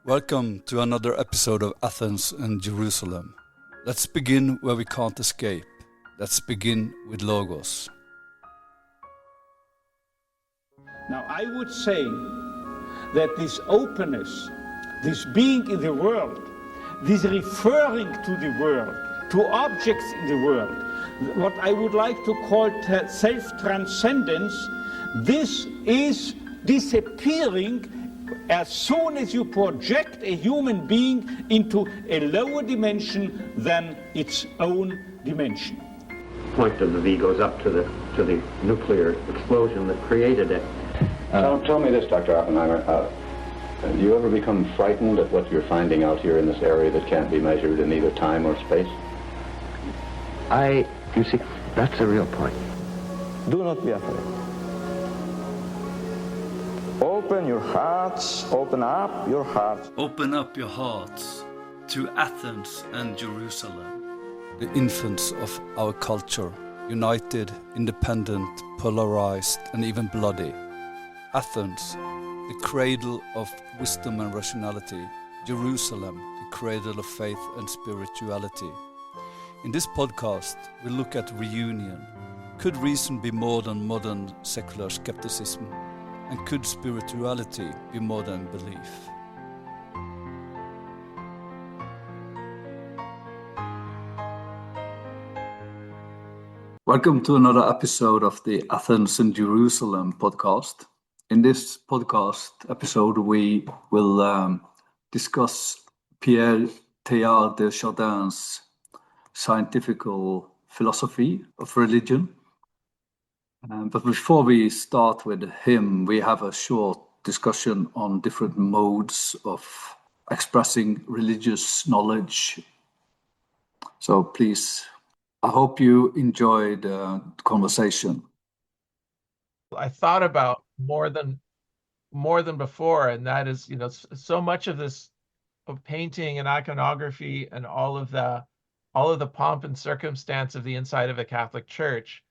Welcome to another episode of Athens and Jerusalem. Let's begin where we can't escape. Let's begin with Logos. Now, I would say that this openness, this being in the world, this referring to the world, to objects in the world, what I would like to call self-transcendence, this is disappearing as soon as you project a human being into a lower dimension than its own dimension. The point of the V goes up to the nuclear explosion that created it. Tell me this, Dr. Oppenheimer. Do you ever become frightened at what you're finding out here in this area that can't be measured in either time or space? You see, that's a real point. Do not be afraid. Open your hearts, open up your hearts. Open up your hearts to Athens and Jerusalem, the infants of our culture, united, independent, polarized, and even bloody. Athens, the cradle of wisdom and rationality. Jerusalem, the cradle of faith and spirituality. In this podcast, we look at reunion. Could reason be more than modern secular skepticism? And could spirituality be more than belief? Welcome to another episode of the Athens and Jerusalem podcast. In this podcast episode, we will discuss Pierre Teilhard de Chardin's scientific philosophy of religion. But before we start with him, we have a short discussion on different modes of expressing religious knowledge. So please, I hope you enjoyed the conversation. I thought about more than before, and that is, so much of this of painting and iconography and all of the pomp and circumstance of the inside of a Catholic church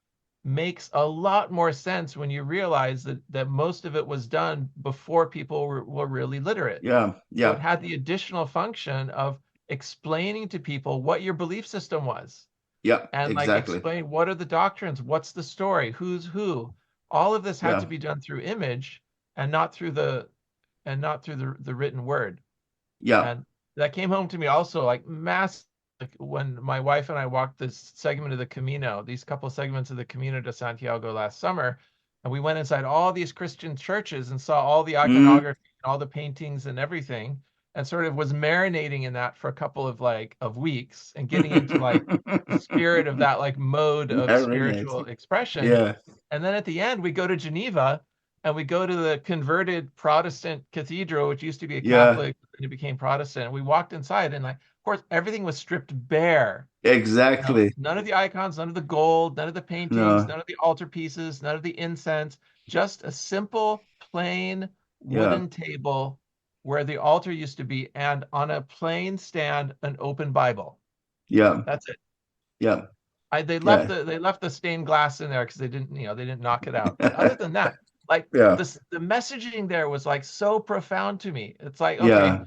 makes a lot more sense when you realize that most of it was done before people were really literate. Yeah. So it had the additional function of explaining to people what your belief system was. Yeah, and exactly. Explain what are the doctrines, what's the story, who's who. All of this had to be done through image and not through the written word. Yeah. And that came home to me also massive. When my wife and I walked this segment of the Camino, these couple segments of the Camino de Santiago last summer, and we went inside all these Christian churches and saw all the iconography, all the paintings and everything, and sort of was marinating in that for a couple of weeks and getting into the spirit of that mode of spiritual expression. Yeah. And then at the end, we go to Geneva and we go to the converted Protestant cathedral, which used to be a Catholic, and it became Protestant. And we walked inside and of course, everything was stripped bare. Exactly. None of the icons, none of the gold, none of the paintings, none of the altar pieces, none of the incense, just a simple, plain wooden table where the altar used to be, and on a plain stand, an open Bible. Yeah. That's it. Yeah. They left the stained glass in there because they didn't knock it out. But other than that, the messaging there was so profound to me. It's okay.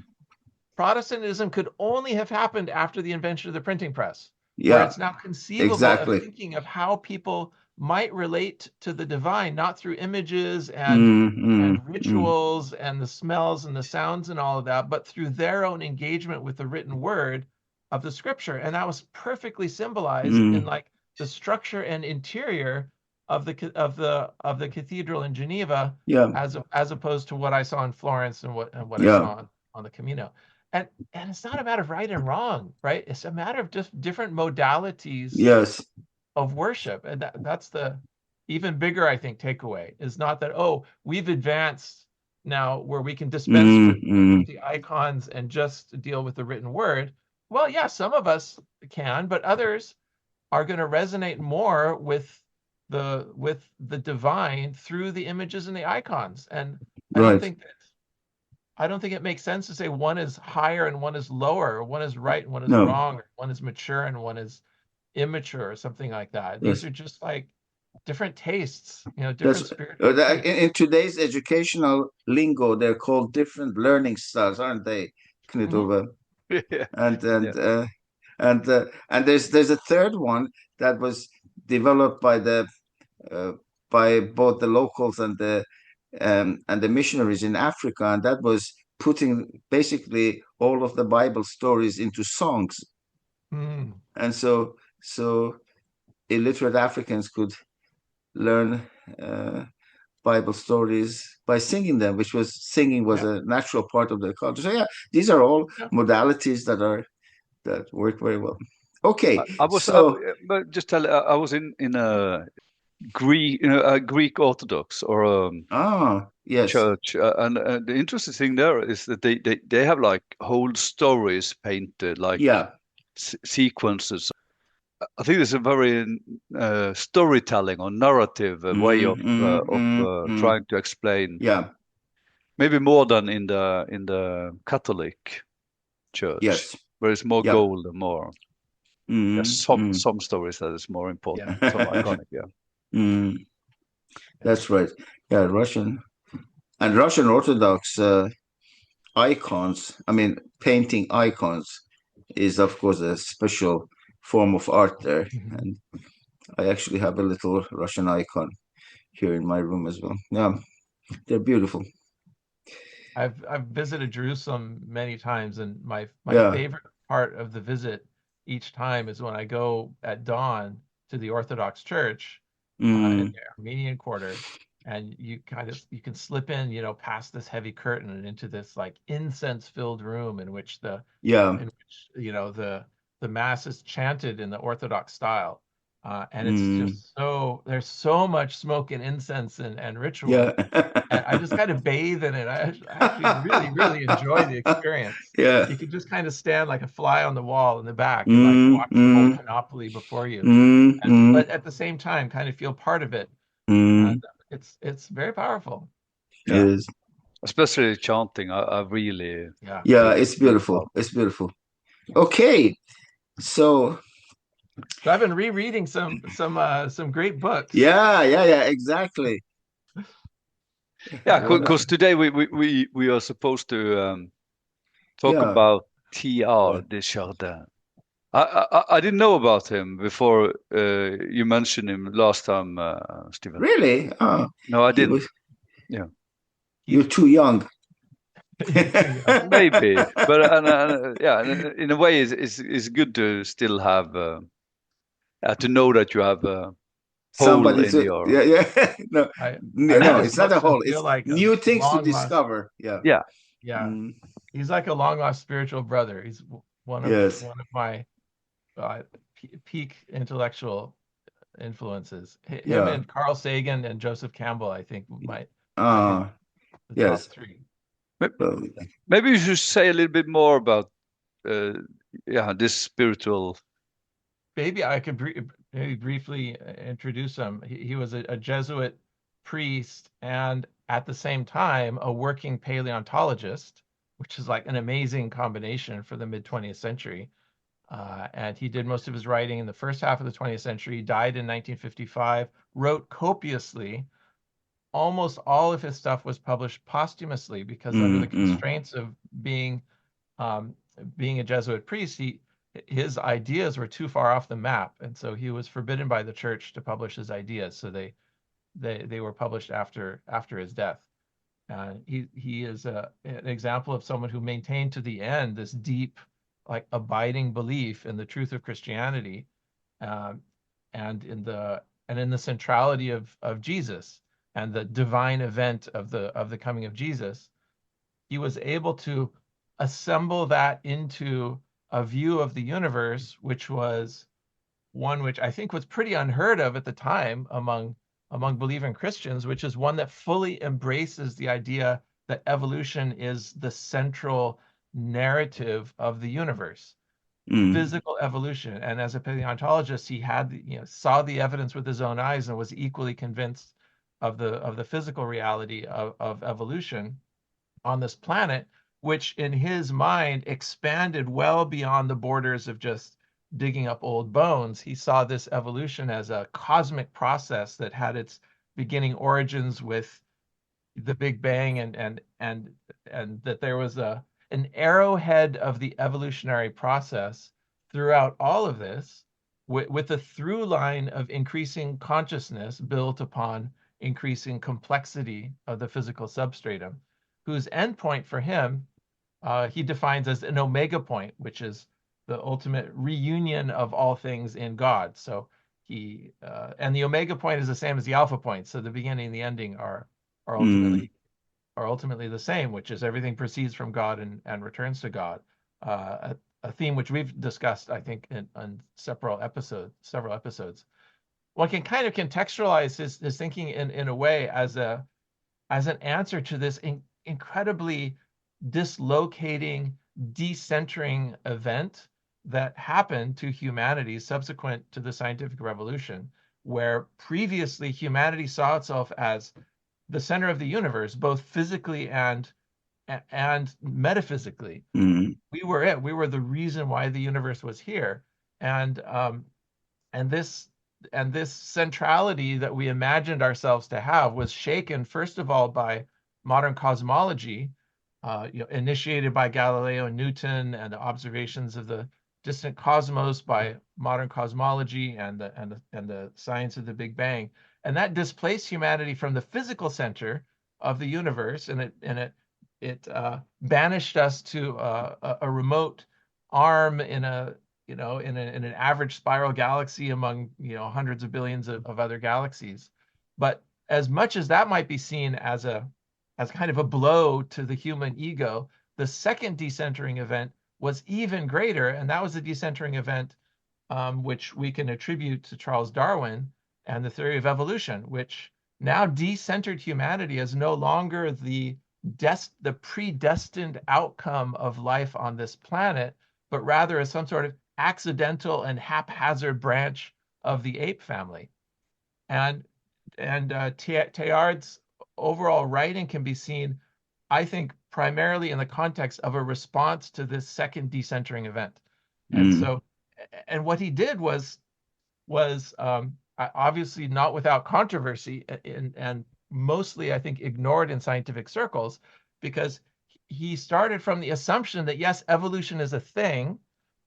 Protestantism could only have happened after the invention of the printing press. Where it's now conceivable of thinking of how people might relate to the divine, not through images and rituals and the smells and the sounds and all of that, but through their own engagement with the written word of the scripture. And that was perfectly symbolized in the structure and interior of the cathedral in Geneva, as opposed to what I saw in Florence and what I saw on the Camino. And it's not a matter of right and wrong, right? It's a matter of just different modalities of worship. And that's the even bigger, I think, takeaway is not that, we've advanced now where we can dispense with the icons and just deal with the written word. Well, yeah, some of us can, but others are going to resonate more with the divine through the images and the icons. And I don't think it makes sense to say one is higher and one is lower, or one is right and one is wrong, or one is mature and one is immature, or something like that. These are just different tastes, different spiritual tastes. In today's educational lingo, they're called different learning styles, aren't they, Knut Ove? Yeah. And there's a third one that was developed by both the locals and the missionaries in Africa, and that was putting basically all of the Bible stories into songs. And so illiterate Africans could learn Bible stories by singing them, singing was a natural part of their culture. So these are all modalities that work very well. Okay, I was in a Greek Orthodox or yes, church, and the interesting thing there is that they have like whole stories painted, like sequences. I think there's a very storytelling or narrative way of trying to explain. Yeah, maybe more than in the Catholic Church. Yes, where it's more gold and more. Some stories that is more important. Some iconic. That's right. Yeah, Russian Orthodox icons. I mean, painting icons is of course a special form of art there, and I actually have a little Russian icon here in my room as well. Yeah, they're beautiful. I've visited Jerusalem many times, and my favorite part of the visit each time is when I go at dawn to the Orthodox Church in the Armenian Quarter, and you can slip in, past this heavy curtain and into this like incense-filled room in which the mass is chanted in the Orthodox style. And it's just there's so much smoke and incense and ritual. Yeah. And I just kind of bathe in it. I actually really, really enjoy the experience. Yeah. You can just kind of stand like a fly on the wall in the back and like watch the whole panoply before you. But at the same time, kind of feel part of it. It's very powerful. It is. Especially chanting. I really... Yeah, it's beautiful. It's beautiful. Okay. So I've been rereading some great books. Yeah, exactly. Yeah, because today we are supposed to talk about Teilhard de Chardin. I didn't know about him before you mentioned him last time, Stephen. Really? No, I didn't. You're too young. Maybe, but in a way, it's good to still have to know that you have a hole in your. No, it's not a hole. It's like new things to discover. Yeah. He's like a long lost spiritual brother. He's one of my peak intellectual influences. Him and Carl Sagan and Joseph Campbell, I think, might. Top three. Maybe you should say a little bit more about this spiritual. Maybe I could briefly introduce him. He was a Jesuit priest and at the same time a working paleontologist, which is like an amazing combination for the mid-20th century. And he did most of his writing in the first half of the 20th century. He died in 1955, wrote copiously. Almost all of his stuff was published posthumously because under the constraints of being a Jesuit priest, his ideas were too far off the map, and so he was forbidden by the church to publish his ideas. So they were published after his death. He is an example of someone who maintained to the end this deep, like abiding belief in the truth of Christianity, and in the centrality of Jesus and the divine event of the coming of Jesus. He was able to assemble that into a view of the universe, which was one which I think was pretty unheard of at the time among believing Christians, which is one that fully embraces the idea that evolution is the central narrative of the universe, physical evolution. And as a paleontologist, he had saw the evidence with his own eyes and was equally convinced of the physical reality of evolution on this planet, which in his mind expanded well beyond the borders of just digging up old bones, he saw this evolution as a cosmic process that had its beginning origins with the Big Bang, and that there was an arrowhead of the evolutionary process throughout all of this, with a through line of increasing consciousness built upon increasing complexity of the physical substratum, whose endpoint for him he defines as an omega point, which is the ultimate reunion of all things in God. So he and the omega point is the same as the alpha point. So the beginning and the ending are ultimately the same, which is everything proceeds from God and returns to God. A theme which we've discussed, I think, in several episodes. One can kind of contextualize his thinking in a way as an answer to this incredibly dislocating, decentering event that happened to humanity subsequent to the scientific revolution, where previously humanity saw itself as the center of the universe, both physically and metaphysically. We were it. We were the reason why the universe was here, and this centrality that we imagined ourselves to have was shaken first of all by modern cosmology, initiated by Galileo and Newton, and the observations of the distant cosmos by modern cosmology and the science of the Big Bang, and that displaced humanity from the physical center of the universe, and it banished us to a remote arm in in an average spiral galaxy among hundreds of billions of other galaxies. But as much as that might be seen as kind of a blow to the human ego, the second decentering event was even greater, and that was the decentering event which we can attribute to Charles Darwin and the theory of evolution, which now decentered humanity as no longer the predestined outcome of life on this planet, but rather as some sort of accidental and haphazard branch of the ape family. And Teilhard's overall writing can be seen, I think, primarily in the context of a response to this second decentering event. And so, and what he did was obviously not without controversy, and mostly, I think, ignored in scientific circles, because he started from the assumption that, yes, evolution is a thing,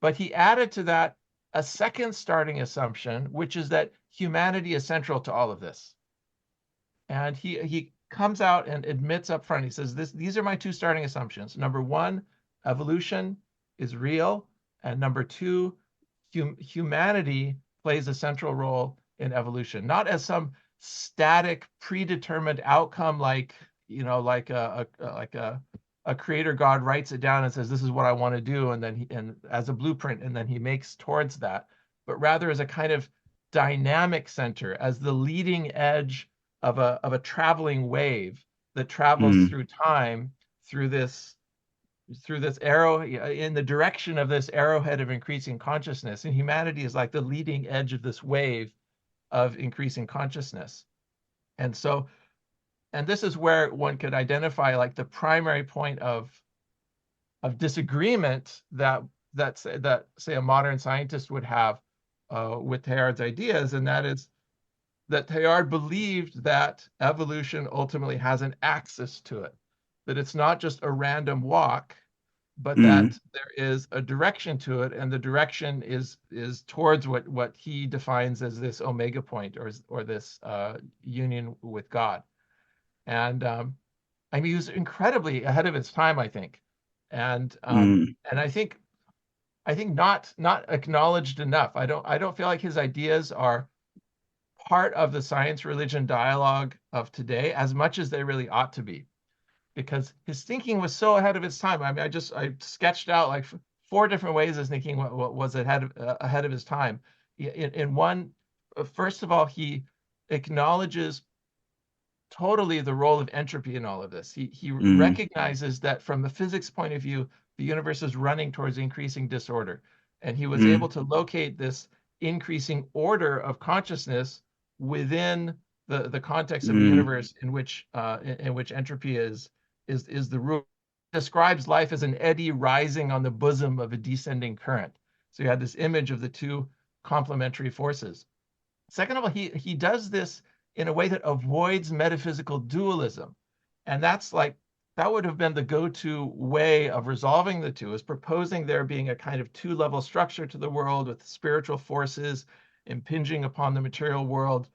but he added to that a second starting assumption, which is that humanity is central to all of this. And he comes out and admits up front, he says, these are my two starting assumptions. Number one, evolution is real. And number two, humanity plays a central role in evolution, not as some static, predetermined outcome, like a creator God writes it down and says, this is what I want to do, and then as a blueprint, and then he makes towards that, but rather as a kind of dynamic center, as the leading edge of a traveling wave that travels through time, through this arrow, in the direction of this arrowhead of increasing consciousness. And humanity is like the leading edge of this wave of increasing consciousness. And so, and this is where one could identify like the primary point of disagreement that say a modern scientist would have with Teilhard's ideas, and that is that Teilhard believed that evolution ultimately has an axis to it, that it's not just a random walk, but that there is a direction to it, and the direction is towards what he defines as this omega point, or this union with God. And I mean, he was incredibly ahead of his time, I think, and I think not acknowledged enough. I don't feel like his ideas are part of the science religion dialogue of today as much as they really ought to be, because his thinking was so ahead of his time. I mean, I sketched out like 4 different ways his thinking was ahead of his time. In one, first of all, he acknowledges totally the role of entropy in all of this. He recognizes that from the physics point of view, the universe is running towards increasing disorder, and he was able to locate this increasing order of consciousness within the context of a universe in which entropy is the rule. Describes life as an eddy rising on the bosom of a descending current. So you had this image of the two complementary forces. Second of all, he does this in a way that avoids metaphysical dualism. And that's like, that would have been the go-to way of resolving the two, is proposing there being a kind of two-level structure to the world with spiritual forces impinging upon the material world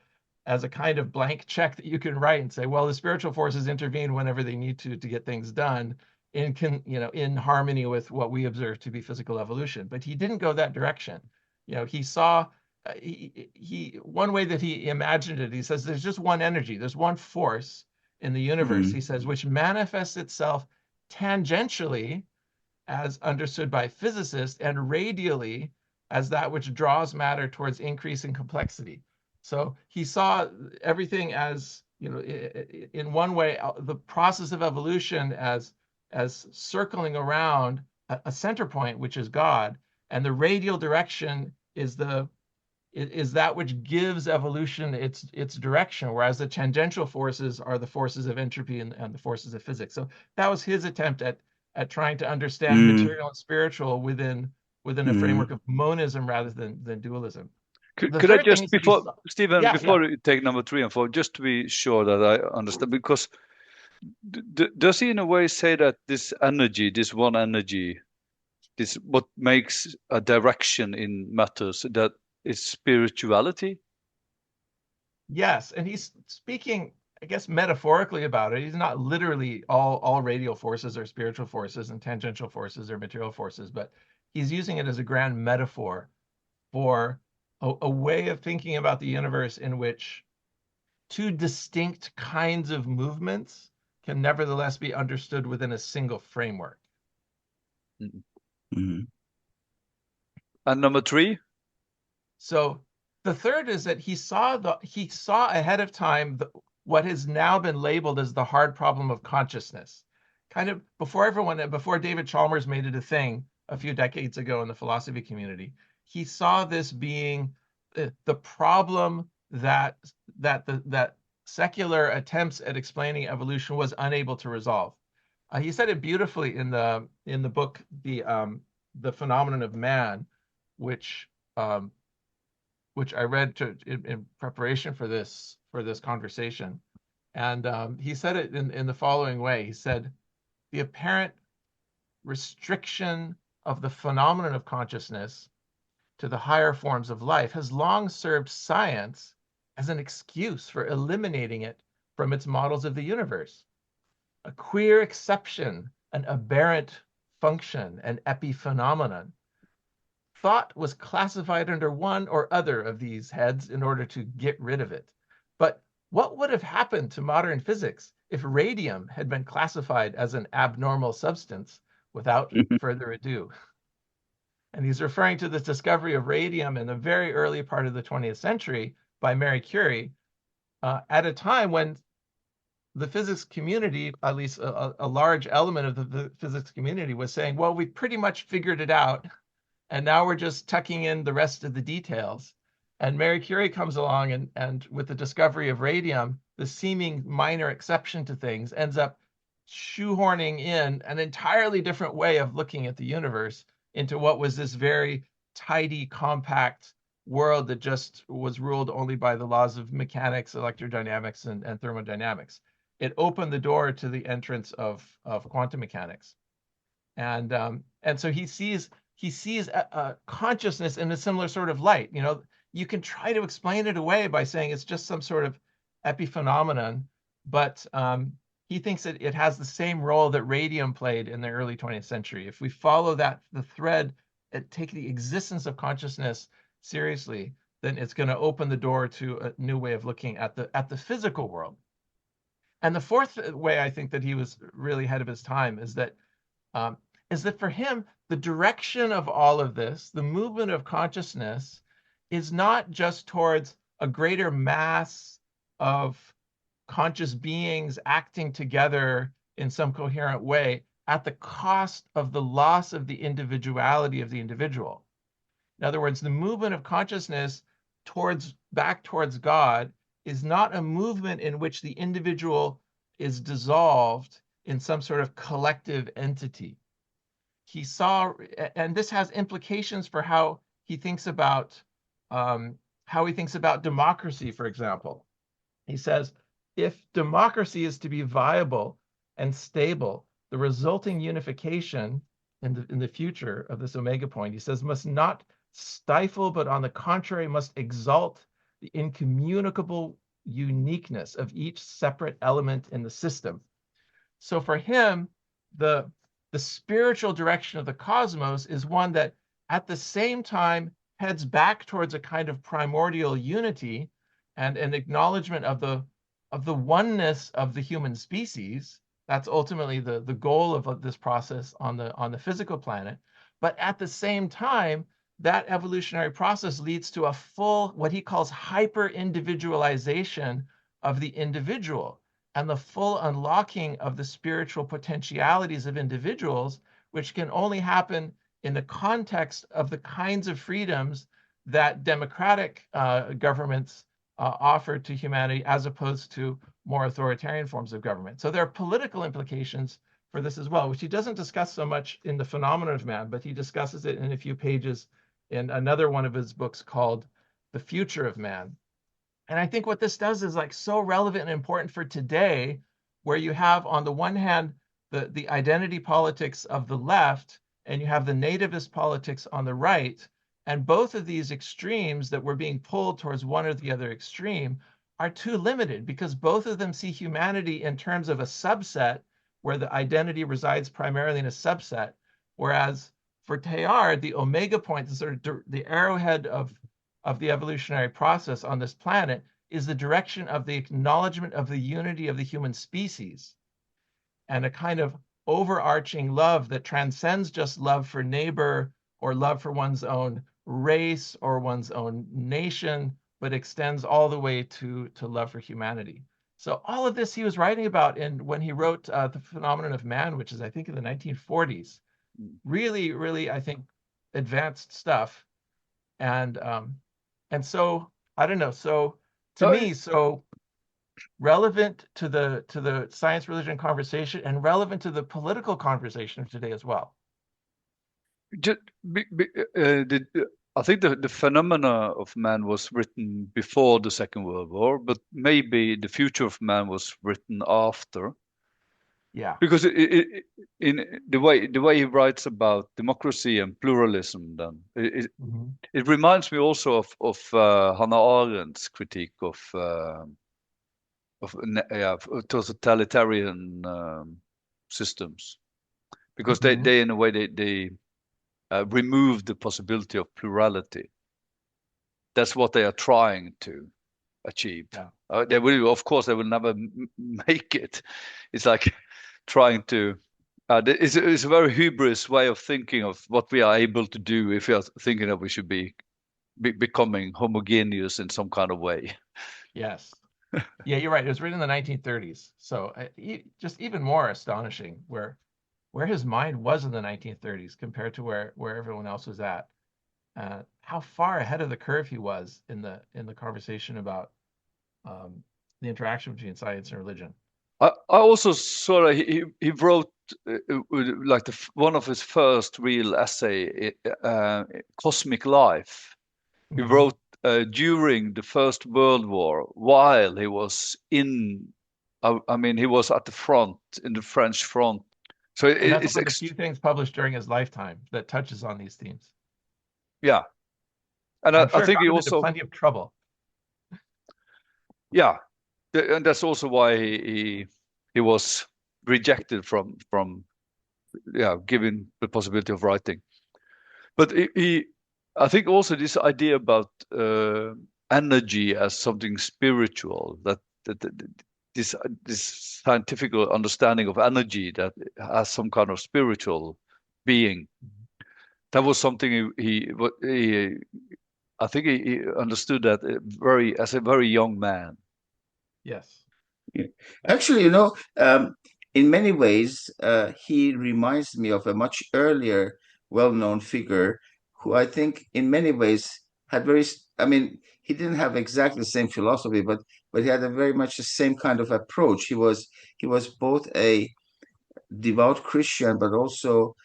as a kind of blank check that you can write and say, well, the spiritual forces intervene whenever they need to get things done in harmony with what we observe to be physical evolution. But he didn't go that direction. He saw one way that he imagined it, he says there's just one energy, there's one force in the universe, he says, which manifests itself tangentially as understood by physicists and radially as that which draws matter towards increasing complexity. So he saw everything as, in one way, the process of evolution as circling around a center point, which is God, and the radial direction is that which gives evolution its direction, whereas the tangential forces are the forces of entropy and the forces of physics. So that was his attempt at trying to understand material and spiritual within a framework of monism rather than dualism. Could I just, before Stephen, before you take number 3 and 4, just to be sure that I understand, because does he in a way say that this energy, this one energy, this what makes a direction in matters, that is spirituality? Yes, and he's speaking, I guess, metaphorically about it. He's not literally all radial forces are spiritual forces and tangential forces are material forces, but he's using it as a grand metaphor for a way of thinking about the universe in which two distinct kinds of movements can nevertheless be understood within a single framework. Mm-hmm. And number 3? So the third is that he saw ahead of time what has now been labeled as the hard problem of consciousness. Kind of before David Chalmers made it a thing a few decades ago in the philosophy community, he saw this being the problem that secular attempts at explaining evolution was unable to resolve. He said it beautifully in the book The Phenomenon of Man, which I read in preparation for this conversation, and he said it in the following way. He said, the apparent restriction of the phenomenon of consciousness to the higher forms of life has long served science as an excuse for eliminating it from its models of the universe. A queer exception, an aberrant function, an epiphenomenon. Thought was classified under one or other of these heads in order to get rid of it. But what would have happened to modern physics if radium had been classified as an abnormal substance without further ado? And he's referring to the discovery of radium in the very early part of the 20th century by Marie Curie, at a time when the physics community, at least a large element of the physics community, was saying, well, we pretty much figured it out, and now we're just tucking in the rest of the details. And Marie Curie comes along and with the discovery of radium, the seeming minor exception to things ends up shoehorning in an entirely different way of looking at the universe into what was this very tidy, compact world that just was ruled only by the laws of mechanics, electrodynamics, and thermodynamics. It opened the door to the entrance of quantum mechanics. And so he sees consciousness in a similar sort of light. You can try to explain it away by saying it's just some sort of epiphenomenon, but he thinks that it has the same role that radium played in the early 20th century. If we follow the thread, and take the existence of consciousness seriously, then it's going to open the door to a new way of looking at the physical world. And the fourth way I think that he was really ahead of his time is that for him, the direction of all of this, the movement of consciousness, is not just towards a greater mass of conscious beings acting together in some coherent way at the cost of the loss of the individuality of the individual. In other words, the movement of consciousness back towards God is not a movement in which the individual is dissolved in some sort of collective entity. he saw, and this has implications for how he thinks about democracy, for example. He says, if democracy is to be viable and stable, the resulting unification in the future of this omega point, he says, must not stifle, but on the contrary, must exalt the incommunicable uniqueness of each separate element in the system. So for him, the spiritual direction of the cosmos is one that at the same time heads back towards a kind of primordial unity and an acknowledgement of the oneness of the human species. That's ultimately the goal of this process on the physical planet. But at the same time, that evolutionary process leads to a full, what he calls hyper-individualization of the individual and the full unlocking of the spiritual potentialities of individuals, which can only happen in the context of the kinds of freedoms that democratic governments offer to humanity, as opposed to more authoritarian forms of government. So there are political implications for this as well, which he doesn't discuss so much in The Phenomenon of Man, but he discusses it in a few pages in another one of his books called The Future of Man. And I think what this does is like so relevant and important for today, where you have on the one hand the identity politics of the left, and you have the nativist politics on the right. And both of these extremes that we're being pulled towards one or the other extreme are too limited, because both of them see humanity in terms of a subset where the identity resides primarily in a subset. Whereas for Teilhard, the omega point, the sort of the arrowhead of the evolutionary process on this planet, is the direction of the acknowledgement of the unity of the human species and a kind of overarching love that transcends just love for neighbor or love for one's own race or one's own nation, but extends all the way to love for humanity. So all of this he was writing about when he wrote The Phenomenon of Man, which is, I think, in the 1940s. Really, really, I think, advanced stuff. And so, I don't know. So to me, so relevant to the science religion conversation and relevant to the political conversation of today as well. I think the Phenomena of Man was written before the Second World War, but maybe The Future of Man was written after. Yeah. Because in the way he writes about democracy and pluralism, then it reminds me also of Hannah Arendt's critique of totalitarian systems, because they in a way they remove the possibility of plurality. That's what they are trying to achieve. Yeah. They will, of course, they will never make it. It's like trying to. It's a very hubris way of thinking of what we are able to do if we are thinking that we should be becoming homogeneous in some kind of way. Yes. Yeah, you're right. It was written in the 1930s. So just even more astonishing where his mind was in the 1930s compared to where everyone else was at. How far ahead of the curve he was in the conversation about the interaction between science and religion. I also saw that he wrote like one of his first real essay, Cosmic Life. He wrote during the First World War, while he was he was at the front, in the French front. So it's a few things published during his lifetime that touches on these themes. Yeah, and I think he also plenty of trouble. Yeah, and that's also why he was rejected from given the possibility of writing. But I think also this idea about energy as something spiritual, that this scientific understanding of energy that has some kind of spiritual being, that was something I think he understood that as a very young man. Yes. Yeah. Actually, in many ways, he reminds me of a much earlier well-known figure who I think in many ways had he didn't have exactly the same philosophy, but he had a very much the same kind of approach. He was both a devout Christian, but also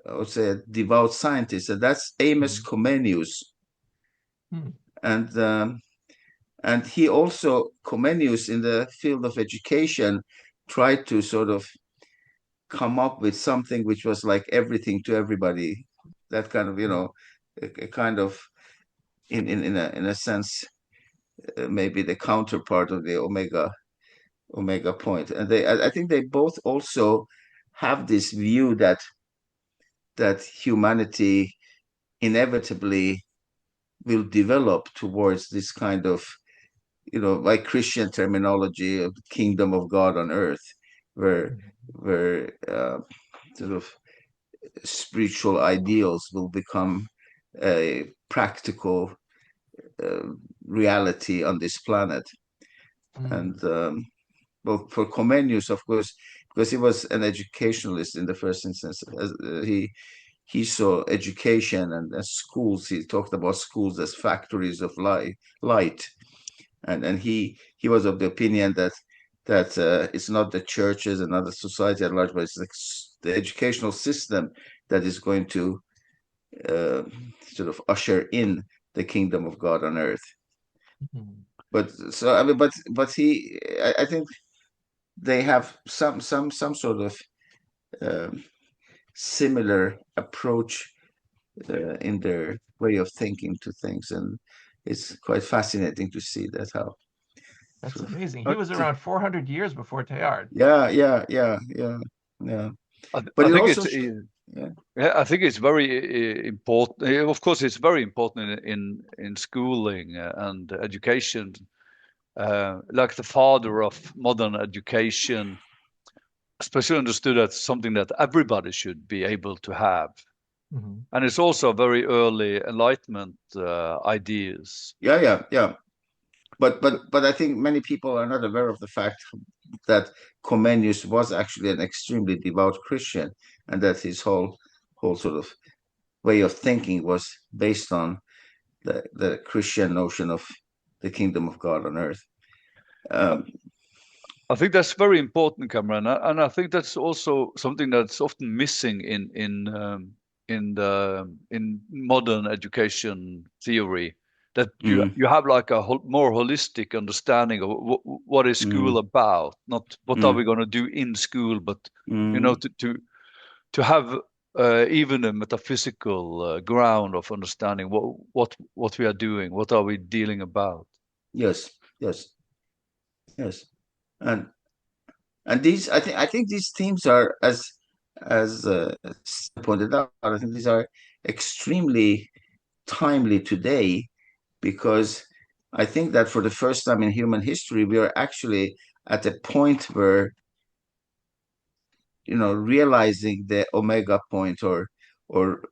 I would say, a devout scientist, and that's Amos Comenius. And he also, Comenius, in the field of education, tried to sort of come up with something which was like everything to everybody. That kind of, a kind of, in a sense, maybe the counterpart of the omega point. And I think they both also have this view that humanity inevitably will develop towards this kind of, like Christian terminology, of the kingdom of God on earth, where sort of spiritual ideals will become a practical reality on this planet. And well, for Comenius, of course, because he was an educationalist in the first instance, he saw education and schools. He talked about schools as factories of light, and he was of the opinion that it's not the churches and not the society at large, but it's the educational system that is going to sort of usher in the kingdom of God on earth. But so I mean, but I think they have some sort of similar approach in their way of thinking to things, and it's quite fascinating to see that how. That's amazing. He was around 400 years before Teilhard. Yeah. But I think it's very important. Of course, it's very important in schooling and education. Like the father of modern education, especially understood as something that everybody should be able to have. And it's also very early Enlightenment ideas. Yeah. But I think many people are not aware of the fact that Comenius was actually an extremely devout Christian, and that his whole sort of way of thinking was based on the Christian notion of the kingdom of God on earth. I think that's very important, Cameron, and I think that's also something that's often missing in modern education theory. That you have like a more holistic understanding of what is school about, not what are we going to do in school, but to have even a metaphysical ground of understanding what we are doing, what are we dealing about. Yes, and these I think these themes are, as pointed out, I think these are extremely timely today, because I think that for the first time in human history, we are actually at a point where, realizing the omega point, or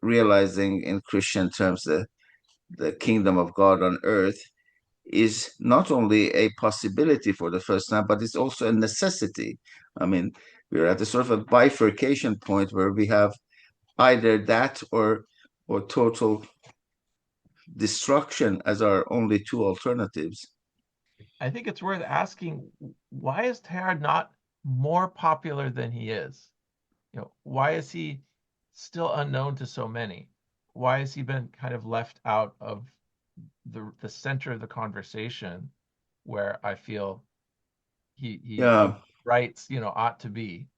realizing in Christian terms the kingdom of God on earth, is not only a possibility for the first time, but it's also a necessity. I mean, we're at a sort of a bifurcation point where we have either that or total destruction as our only two alternatives. I think it's worth asking, why is Teilhard not more popular than he is? Why is he still unknown to so many? Why has he been kind of left out of the center of the conversation, where I feel he writes, ought to be?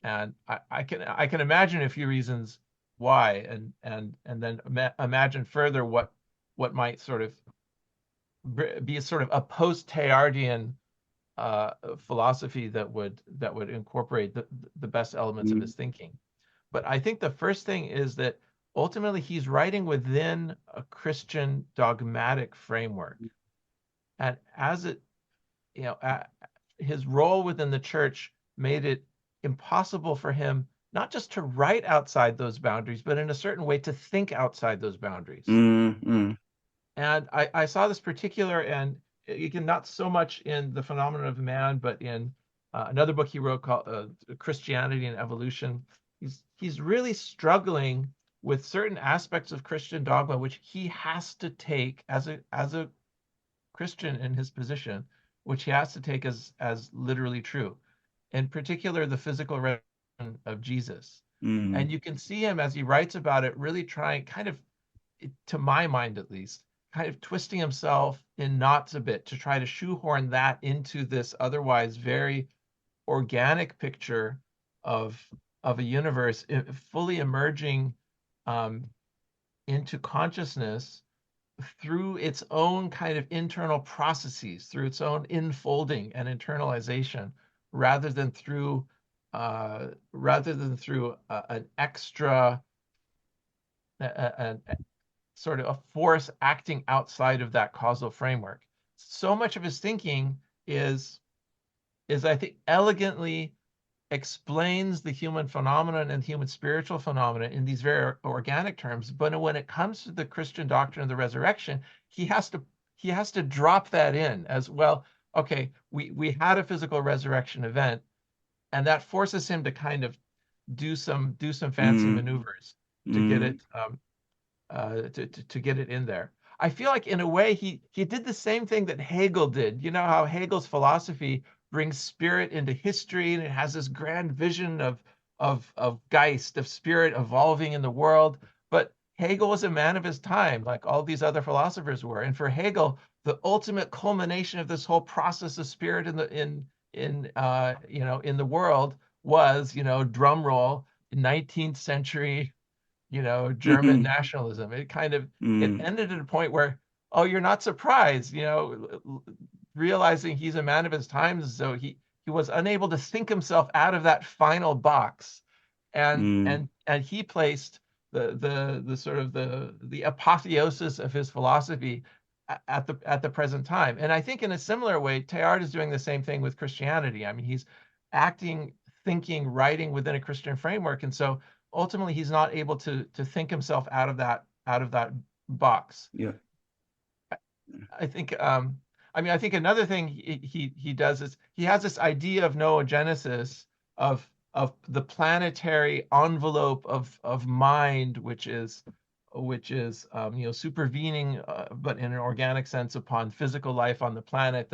And I can imagine a few reasons why, and then imagine further what might sort of be sort of a post-Teilhardian philosophy that would incorporate the best elements of his thinking. But I think the first thing is that ultimately he's writing within a Christian dogmatic framework, and as it, his role within the church made it impossible for him not just to write outside those boundaries, but in a certain way to think outside those boundaries. And I saw this particular, and again, not so much in The Phenomenon of Man, but in another book he wrote called Christianity and Evolution. He's really struggling with certain aspects of Christian dogma, which he has to take as a Christian in his position, which he has to take as literally true. In particular, the physical resurrection of Jesus. And you can see him as he writes about it, really trying, kind of, to my mind at least, kind of twisting himself in knots a bit to try to shoehorn that into this otherwise very organic picture of a universe fully emerging into consciousness through its own kind of internal processes, through its own infolding and internalization, rather than through an extra, sort of a force acting outside of that causal framework. So much of his thinking is I think elegantly explains the human phenomenon and human spiritual phenomena in these very organic terms. But when it comes to the Christian doctrine of the resurrection, he has to drop that in as well. Okay, we had a physical resurrection event, and that forces him to kind of do some fancy maneuvers to get it to get it in there. I feel like in a way he did the same thing that Hegel did. You know how Hegel's philosophy brings spirit into history, and it has this grand vision of Geist, of spirit evolving in the world. But Hegel was a man of his time, like all these other philosophers were. And for Hegel, the ultimate culmination of this whole process of spirit in the world was, drum roll, 19th century, German nationalism. It kind of it ended at a point where, oh, you're not surprised, realizing he's a man of his times, so he was unable to think himself out of that final box, and he placed the sort of the apotheosis of his philosophy at the present time. And I think in a similar way, Teilhard is doing the same thing with Christianity. I mean, he's acting, thinking, writing within a Christian framework, and so ultimately he's not able to think himself out of that box. Yeah, I think I think another thing he does is he has this idea of noogenesis, of the planetary envelope of mind, which is supervening, but in an organic sense, upon physical life on the planet.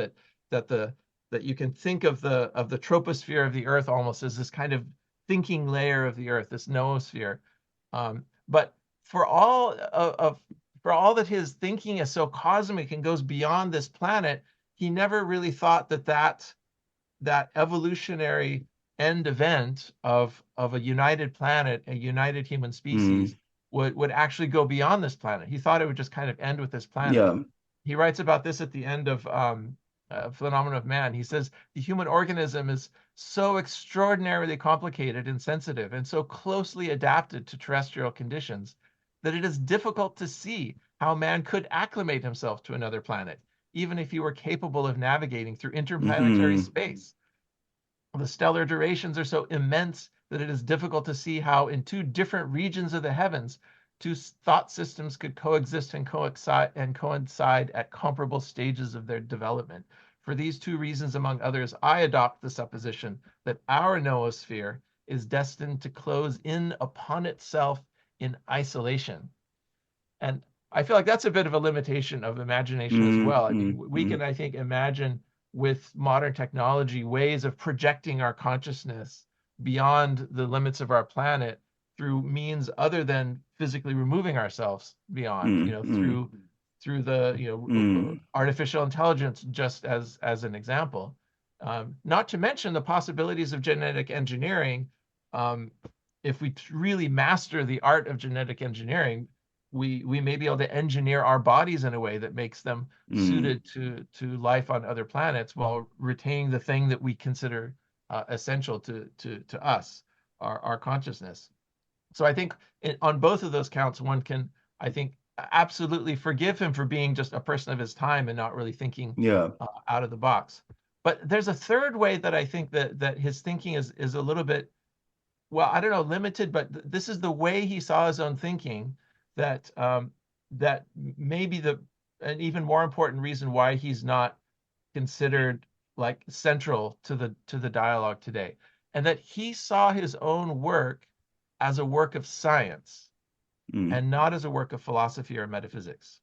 That you can think of the troposphere of the Earth almost as this kind of thinking layer of the Earth, this noosphere. But for all that his thinking is so cosmic and goes beyond this planet, he never really thought that evolutionary end event of a united planet, a united human species, would actually go beyond this planet. He thought it would just kind of end with this planet. Yeah. He writes about this at the end of Phenomenon of Man. He says the human organism is so extraordinarily complicated and sensitive, and so closely adapted to terrestrial conditions, that it is difficult to see how man could acclimate himself to another planet, even if he were capable of navigating through interplanetary space. The stellar durations are so immense that it is difficult to see how in two different regions of the heavens, two thought systems could coexist and coincide at comparable stages of their development. For these two reasons, among others, I adopt the supposition that our noosphere is destined to close in upon itself in isolation. And I feel like that's a bit of a limitation of imagination as well. I mean, we can, I think, imagine with modern technology ways of projecting our consciousness beyond the limits of our planet through means other than physically removing ourselves beyond, through the artificial intelligence, just as an example. Not to mention the possibilities of genetic engineering. If we really master the art of genetic engineering, we may be able to engineer our bodies in a way that makes them suited to life on other planets, while retaining the thing that we consider essential to us, our consciousness. So I think on both of those counts, one can, I think, absolutely forgive him for being just a person of his time and not really thinking out of the box. But there's a third way that I think that his thinking is a little bit, well, I don't know, limited, but this is the way he saw his own thinking that may be an even more important reason why he's not considered like central to the dialogue today, and that he saw his own work as a work of science and not as a work of philosophy or metaphysics.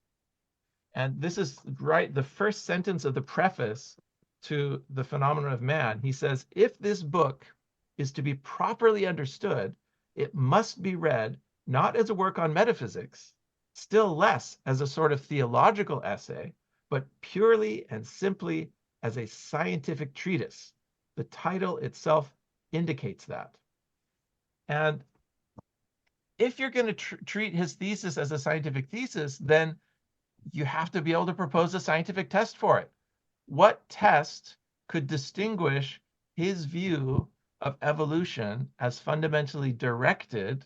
And this is right, the first sentence of the preface to The Phenomenon of Man. He says, if this book is to be properly understood, it must be read not as a work on metaphysics, still less as a sort of theological essay, but purely and simply as a scientific treatise. The title itself indicates that. And if you're going to treat his thesis as a scientific thesis, then you have to be able to propose a scientific test for it. What test could distinguish his view of evolution as fundamentally directed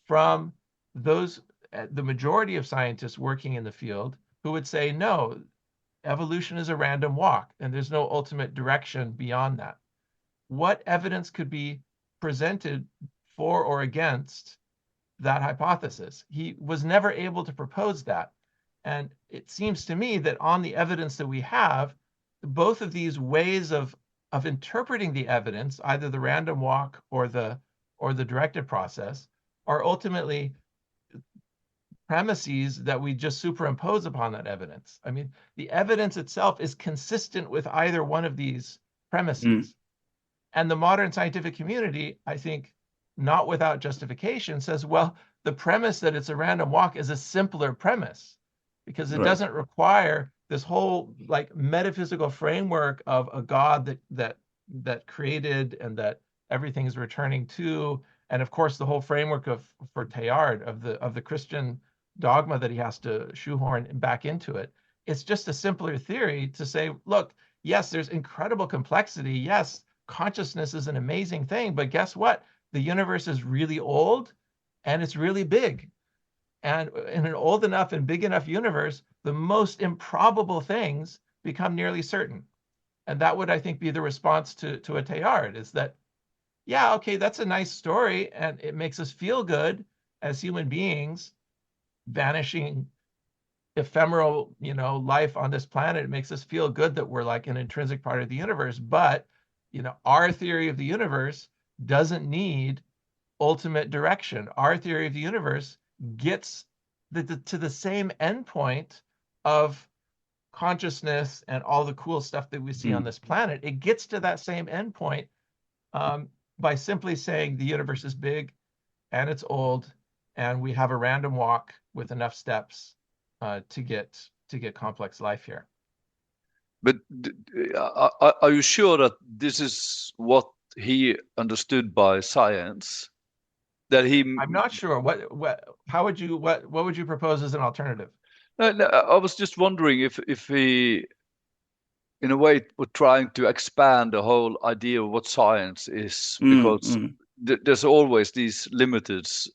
from those, the majority of scientists working in the field, who would say, no, evolution is a random walk and there's no ultimate direction beyond that? What evidence could be presented for or against that hypothesis? He was never able to propose that. And it seems to me that on the evidence that we have, both of these ways of interpreting the evidence, either the random walk or the directed process, are ultimately premises that we just superimpose upon that evidence. I mean, the evidence itself is consistent with either one of these premises. And the modern scientific community, I think, not without justification, says, well, the premise that it's a random walk is a simpler premise, because it doesn't require this whole like metaphysical framework of a God that created and that everything is returning to, and of course the whole framework for Teilhard of the Christian dogma that he has to shoehorn back into it. It's just a simpler theory to say, look, yes, there's incredible complexity. Yes, consciousness is an amazing thing, but guess what? The universe is really old and it's really big. And in an old enough and big enough universe, the most improbable things become nearly certain. And that would, I think, be the response to a Teilhard, is that, yeah, okay, that's a nice story, and it makes us feel good as human beings, vanishing, ephemeral, life on this planet. It makes us feel good that we're like an intrinsic part of the universe. But, our theory of the universe doesn't need ultimate direction. Our theory of the universe gets to the same endpoint of consciousness and all the cool stuff that we see on this planet. It gets to that same endpoint by simply saying the universe is big and it's old, and we have a random walk with enough steps to get complex life here. But are you sure that this is what he understood by science? That he? I'm not sure. What would you propose as an alternative? I was just wondering if he, in a way, were trying to expand the whole idea of what science is, because there's always these limits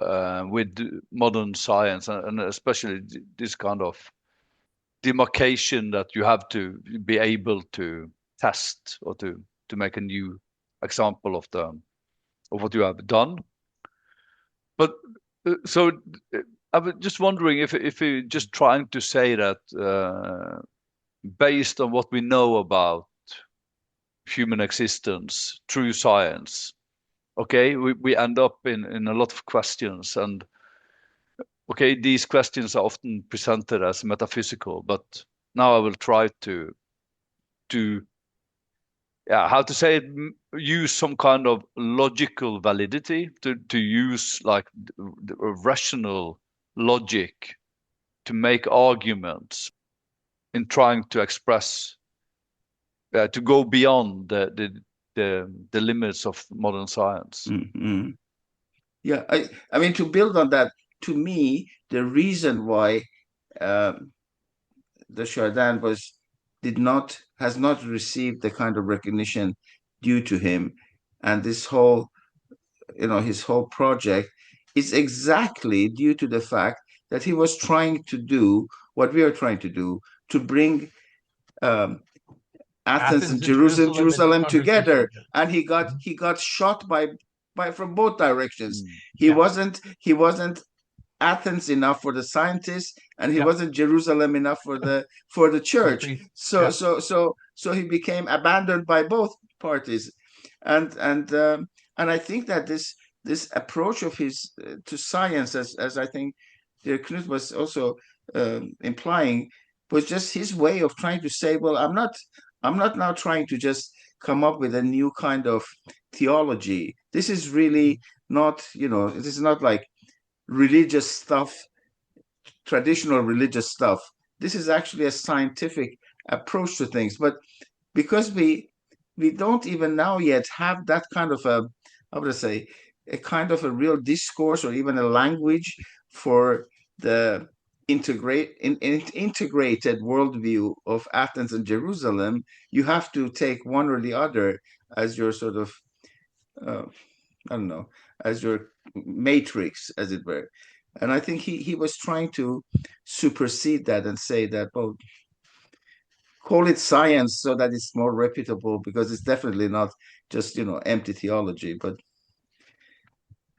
with modern science, and especially this kind of demarcation that you have to be able to test or to make a new example of what you have done. But so I was just wondering if you're just trying to say that based on what we know about human existence through science, okay, we end up in a lot of questions, and okay, these questions are often presented as metaphysical, but now I will try to how to say it, use some kind of logical validity, to use like rational logic to make arguments in trying to express, to go beyond the limits of modern science. Yeah, I mean, to build on that, to me, the reason why the Chardin has not received the kind of recognition due to him, and this whole, his whole project is exactly due to the fact that he was trying to do what we are trying to do, to bring Athens and Jerusalem together, and he got shot by from both directions. He wasn't Athens enough for the scientists, and he wasn't Jerusalem enough for the church. So he became abandoned by both parties, and I think that this approach of his to science, as I think Knut was also implying, was just his way of trying to say, well, I'm not now trying to just come up with a new kind of theology. This is really not, this is not like religious stuff, traditional religious stuff. This is actually a scientific approach to things. But because we don't even now yet have that kind of a, how would I say, a kind of a real discourse or even a language for the integrated worldview of Athens and Jerusalem, you have to take one or the other as your sort of, I don't know, as your matrix, as it were. And I think he was trying to supersede that and say that, well, call it science so that it's more reputable, because it's definitely not just, empty theology. But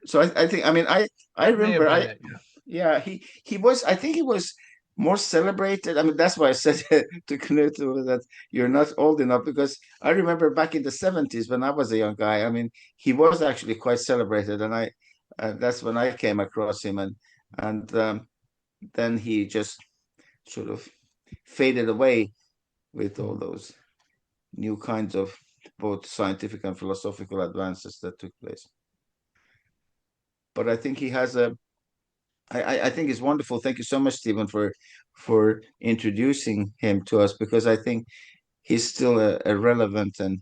so I think, I mean, I remember, yeah, he was, I think he was more celebrated. I mean, that's why I said to Knut that you're not old enough, because I remember back in the 70s when I was a young guy, I mean, he was actually quite celebrated, and that's when I came across him, and then he just sort of faded away with all those new kinds of both scientific and philosophical advances that took place. But I think he has I think it's wonderful. Thank you so much, Stephen, for introducing him to us, because I think he's still a relevant and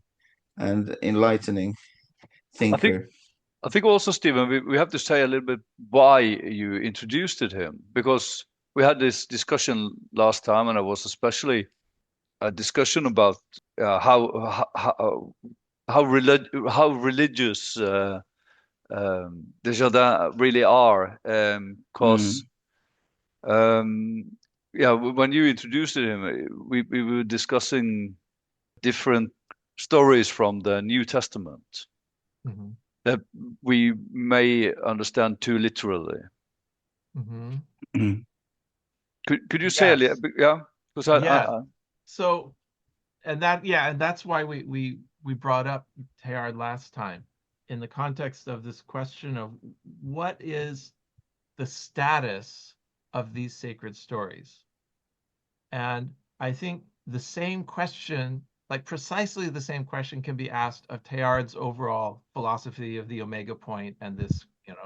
enlightening thinker. I think also, Stephen, we have to say a little bit why you introduced him, because we had this discussion last time, and it was especially a discussion about how religious the Chardin really are, because when you introduced him, we were discussing different stories from the New Testament that we may understand too literally. Could you say a little bit? Yeah, because So, and that's why we brought up Teilhard last time, in the context of this question of what is the status of these sacred stories. And I think the same question, like precisely the same question, can be asked of Teilhard's overall philosophy of the omega point and this,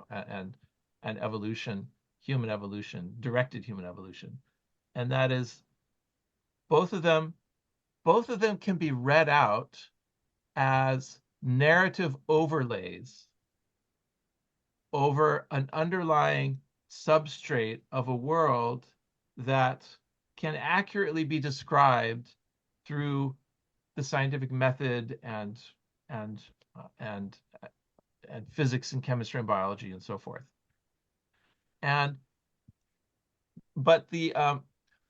and evolution, human evolution, directed human evolution. And that is, both of them can be read out as narrative overlays over an underlying substrate of a world that can accurately be described through the scientific method and physics and chemistry and biology and so forth.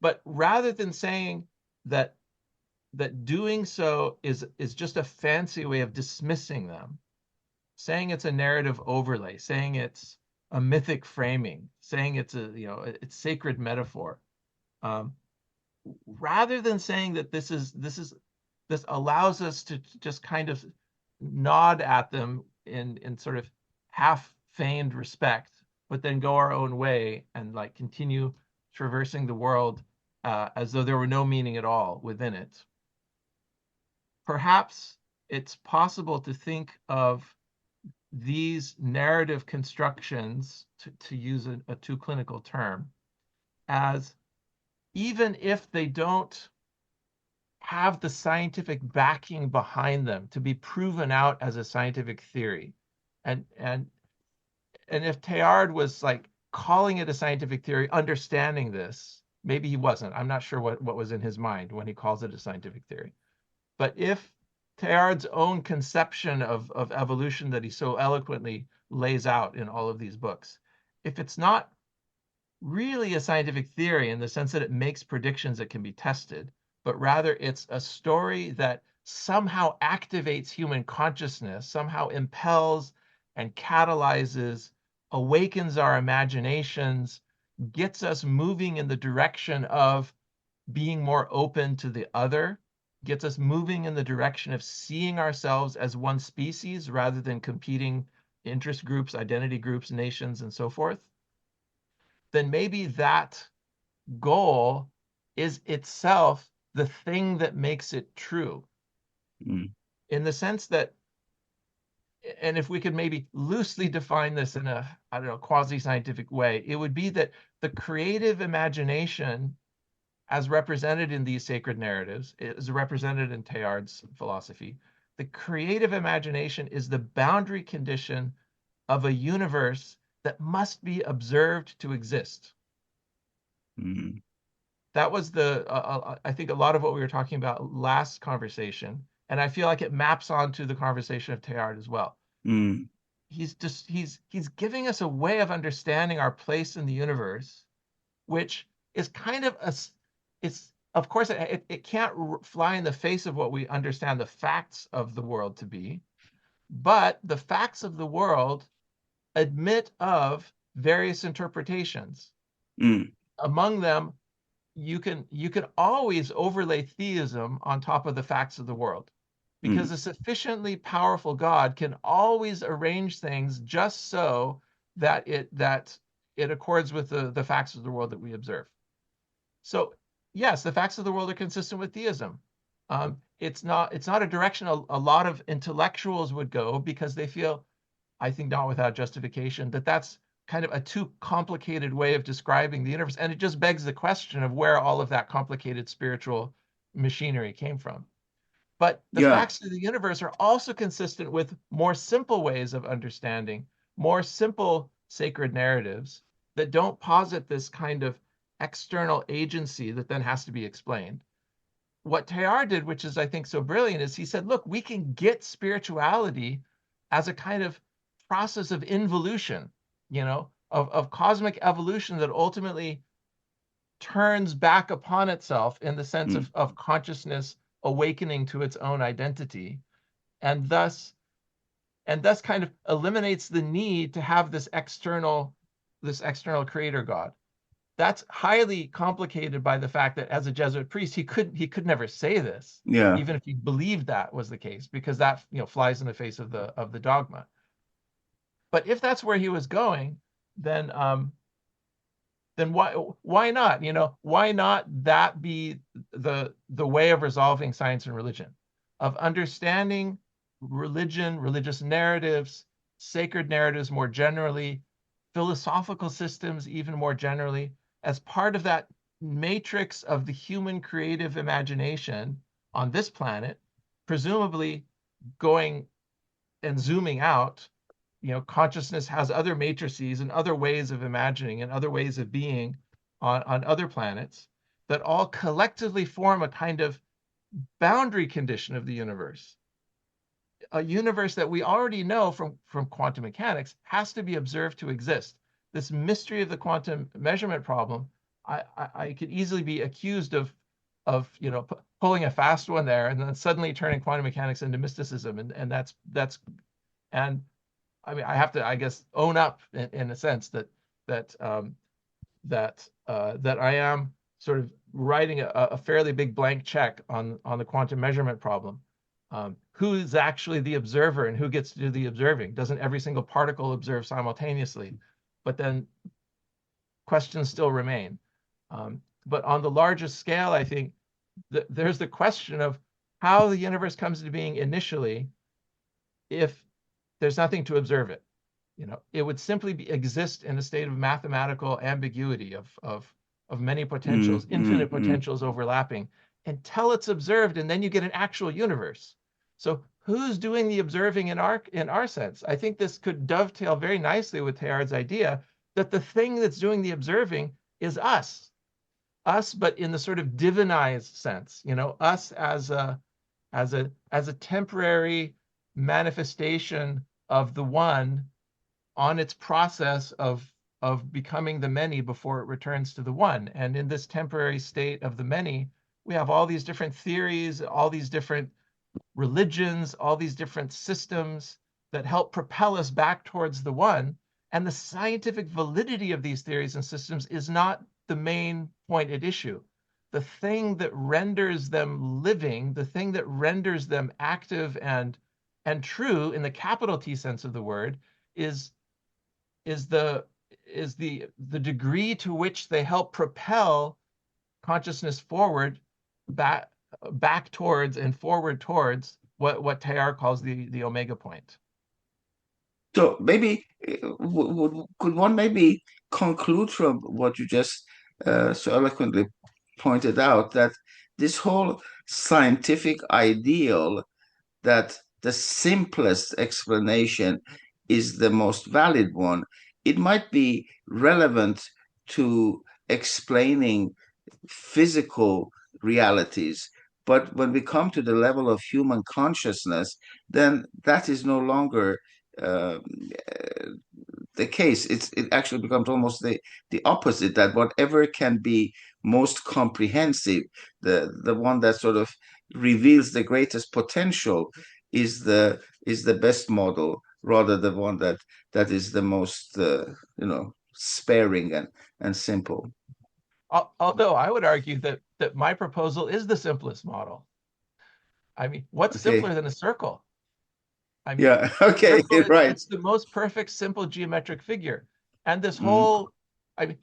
But rather than saying that doing so is just a fancy way of dismissing them, saying it's a narrative overlay, saying it's a mythic framing, saying it's it's sacred metaphor, rather than saying that this allows us to just kind of nod at them in sort of half feigned respect, but then go our own way and like continue traversing the world as though there were no meaning at all within it. Perhaps it's possible to think of these narrative constructions, to use a too clinical term, as, even if they don't have the scientific backing behind them to be proven out as a scientific theory, and if Teilhard was like calling it a scientific theory, understanding this, maybe he wasn't. I'm not sure what was in his mind when he calls it a scientific theory. But if Teilhard's own conception of evolution that he so eloquently lays out in all of these books, if it's not really a scientific theory in the sense that it makes predictions that can be tested, but rather it's a story that somehow activates human consciousness, somehow impels and catalyzes, awakens our imaginations, gets us moving in the direction of being more open to the other, gets us moving in the direction of seeing ourselves as one species rather than competing interest groups, identity groups, nations, and so forth, then maybe that goal is itself the thing that makes it true. In the sense that and if we could maybe loosely define this in a, I don't know, quasi-scientific way, it would be that the creative imagination, as represented in these sacred narratives, is represented in Teilhard's philosophy. The creative imagination is the boundary condition of a universe that must be observed to exist. Mm-hmm. That was I think a lot of what we were talking about last conversation, and I feel like it maps onto the conversation of Teilhard as well. Mm. He's giving us a way of understanding our place in the universe, which is kind of it's, of course, it can't fly in the face of what we understand the facts of the world to be, but the facts of the world admit of various interpretations. Mm. Among them, you can always overlay theism on top of the facts of the world, because a sufficiently powerful God can always arrange things just so that it accords with the facts of the world that we observe. So yes, the facts of the world are consistent with theism. It's not a direction a lot of intellectuals would go, because they feel, I think not without justification, that that's kind of a too complicated way of describing the universe. And it just begs the question of where all of that complicated spiritual machinery came from. But the facts of the universe are also consistent with more simple ways of understanding, more simple sacred narratives that don't posit this kind of external agency that then has to be explained. What Teilhard did, which is, I think, so brilliant, is he said, look, we can get spirituality as a kind of process of involution, of cosmic evolution that ultimately turns back upon itself in the sense of consciousness awakening to its own identity, and thus kind of eliminates the need to have this external creator God. That's highly complicated by the fact that as a Jesuit priest, he could never say this, even if he believed that was the case, because that flies in the face of the dogma. But if that's where he was going, then why not? Why not that be the way of resolving science and religion, of understanding religion, religious narratives, sacred narratives more generally, philosophical systems even more generally, as part of that matrix of the human creative imagination on this planet, presumably going and zooming out. Consciousness has other matrices and other ways of imagining and other ways of being on other planets that all collectively form a kind of boundary condition of the universe. A universe that we already know from quantum mechanics has to be observed to exist. This mystery of the quantum measurement problem, I could easily be accused of pulling a fast one there and then suddenly turning quantum mechanics into mysticism, and that's I mean, I have to, I guess, own up in a sense that I am sort of writing a fairly big blank check on the quantum measurement problem. Who's actually the observer and who gets to do the observing? Doesn't every single particle observe simultaneously? But then questions still remain. But on the largest scale, I think there's the question of how the universe comes into being initially if there's nothing to observe it. It would simply exist in a state of mathematical ambiguity of many potentials, infinite potentials overlapping, until it's observed, and then you get an actual universe. So who's doing the observing in our sense? I think this could dovetail very nicely with Teilhard's idea that the thing that's doing the observing is us, but in the sort of divinized sense. Us as a temporary manifestation of the one on its process of becoming the many before it returns to the one. And in this temporary state of the many, we have all these different theories, all these different religions, all these different systems that help propel us back towards the one. And the scientific validity of these theories and systems is not the main point at issue. The thing that renders them living, the thing that renders them active and true in the capital T sense of the word, is the degree to which they help propel consciousness forward, back towards and forward towards what Teilhard calls the omega point. So maybe could one maybe conclude from what you just so eloquently pointed out, that this whole scientific ideal that the simplest explanation is the most valid one, it might be relevant to explaining physical realities. But when we come to the level of human consciousness, then that is no longer uh, the case. It actually becomes almost the opposite, that whatever can be most comprehensive, the one that sort of reveals the greatest potential, is the best model, rather the one that is the most sparing and simple. Although I would argue that my proposal is the simplest model. I mean, what's simpler than a circle? I mean, yeah, okay, right. It's the most perfect, simple geometric figure. And this whole,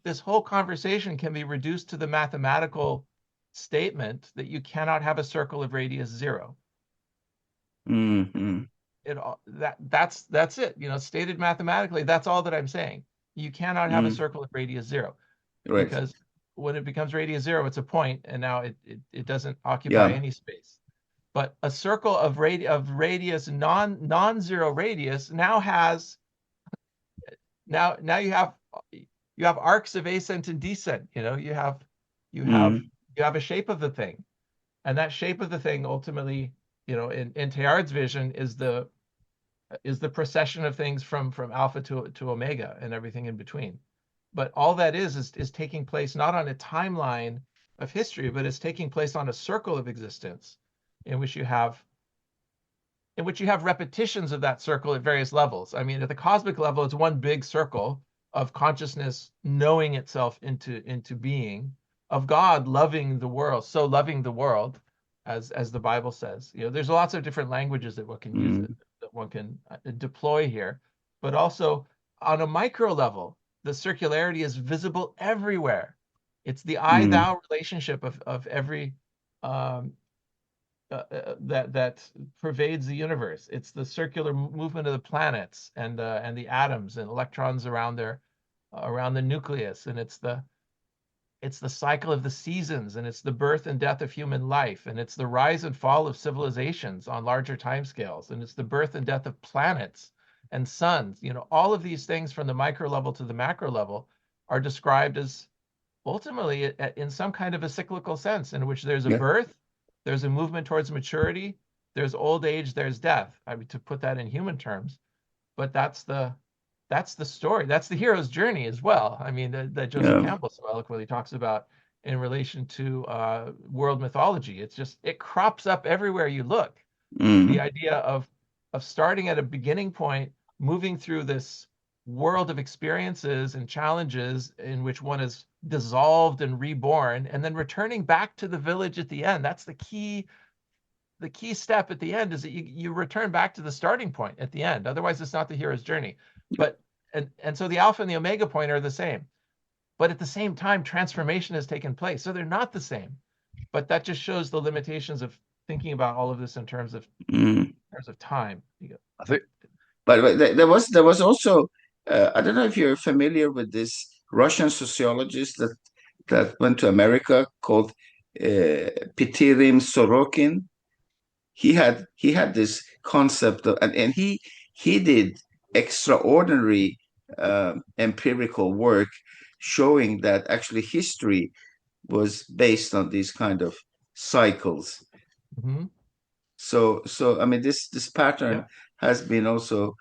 this whole conversation can be reduced to the mathematical statement that you cannot have a circle of radius 0. Mm-hmm. That's it. Stated mathematically, that's all that I'm saying. You cannot have a circle of radius 0, right. Because when it becomes radius 0, it's a point, and now it doesn't occupy any space. But a circle of radius non-zero radius now has now you have arcs of ascent and descent. You have a shape of the thing, and that shape of the thing ultimately, in Teilhard's vision, is the procession of things from alpha to omega and everything in between. But all that is taking place not on a timeline of history, but it's taking place on a circle of existence, in which you have repetitions of that circle at various levels. I mean, at the cosmic level, it's one big circle of consciousness knowing itself into being, of God loving the world, so loving the world, as the Bible says. There's lots of different languages that one can use, that one can deploy here, but also on a micro level, the circularity is visible everywhere. It's the I-thou relationship of every that pervades the universe. It's the circular movement of the planets and the atoms and electrons around the nucleus, and it's the cycle of the seasons, and it's the birth and death of human life, and it's the rise and fall of civilizations on larger timescales, and it's the birth and death of planets and suns. All of these things from the micro level to the macro level are described as ultimately in some kind of a cyclical sense, in which there's a birth, there's a movement towards maturity, there's old age, there's death. I mean, to put that in human terms, but that's the story. That's the hero's journey as well. I mean, that Joseph Campbell so eloquently talks about in relation to world mythology. It crops up everywhere you look. The idea of starting at a beginning point, moving through this world of experiences and challenges in which one is dissolved and reborn, and then returning back to the village at the end. That's the key step at the end, is that you return back to the starting point at the end. Otherwise, it's not the hero's journey. But and so the alpha and the omega point are the same, but at the same time, transformation has taken place. So they're not the same. But that just shows the limitations of thinking about all of this in terms of time. I think, but there was also I don't know if you're familiar with this Russian sociologist that went to America, called Pitirim Sorokin. He had this concept of, and he did extraordinary empirical work showing that actually history was based on these kind of cycles. So I mean, this pattern has been also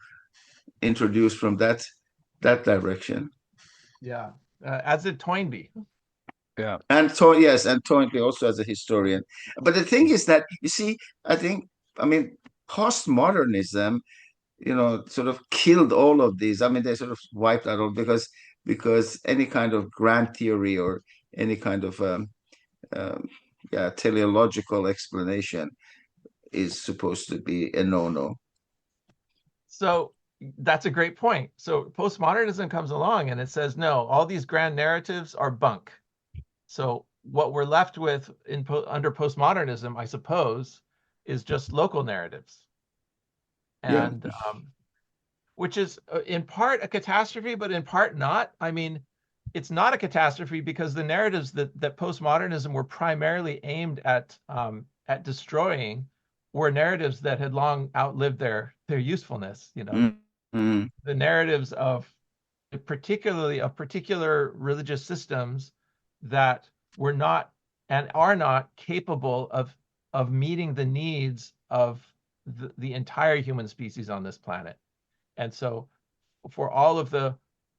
introduced from that direction. As did Toynbee. And Toynbee also as a historian. But the thing is that, you see, I mean, postmodernism, sort of killed all of these. I mean, they sort of wiped out all, because any kind of grand theory or any kind of teleological explanation is supposed to be a no-no. So that's a great point. So postmodernism comes along and it says, no, all these grand narratives are bunk. So what we're left with under postmodernism, I suppose, is just local narratives. And which is in part a catastrophe, but in part not. I mean, it's not a catastrophe because the narratives that postmodernism were primarily aimed at destroying were narratives that had long outlived their usefulness. You know, the narratives of particularly of particular religious systems that were not and are not capable of meeting the needs of the entire human species on this planet. And so for all of the